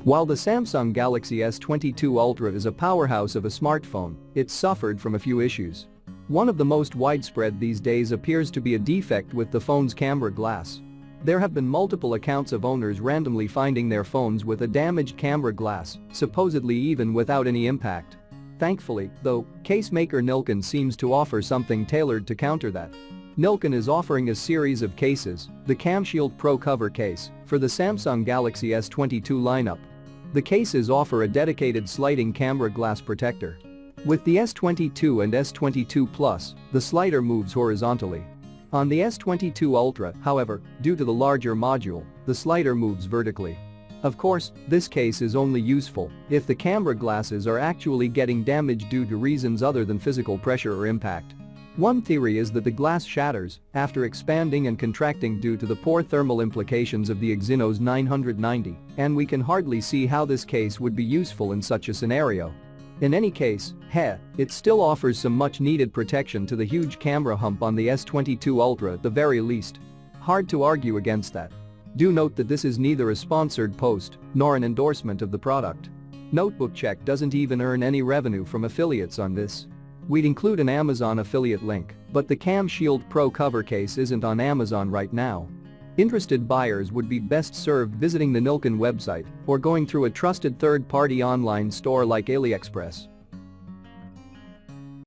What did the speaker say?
While the Samsung Galaxy S22 Ultra is a powerhouse of a smartphone, it's suffered from a few issues. One of the most widespread these days appears to be a defect with the phone's camera glass. There have been multiple accounts of owners randomly finding their phones with a damaged camera glass, supposedly even without any impact. Thankfully, though, case maker Nillkin seems to offer something tailored to counter that. Nillkin is offering a series of cases, the CamShield Pro Cover case, for the Samsung Galaxy S22 lineup. The cases offer a dedicated sliding camera glass protector. With the S22 and S22 Plus, the slider moves horizontally. On the S22 Ultra, however, due to the larger module, the slider moves vertically. Of course, this case is only useful if the camera glasses are actually getting damaged due to reasons other than physical pressure or impact. One theory is that the glass shatters after expanding and contracting due to the poor thermal implications of the Exynos 990, and we can hardly see how this case would be useful in such a scenario. In any case, it still offers some much-needed protection to the huge camera hump on the S22 Ultra at the very least. Hard to argue against that. Do note that this is neither a sponsored post nor an endorsement of the product. Notebook Check doesn't even earn any revenue from affiliates on this. We'd include an Amazon affiliate link, but the CamShield Pro cover case isn't on Amazon right now. Interested buyers would be best served visiting the Nillkin website or going through a trusted third-party online store like AliExpress.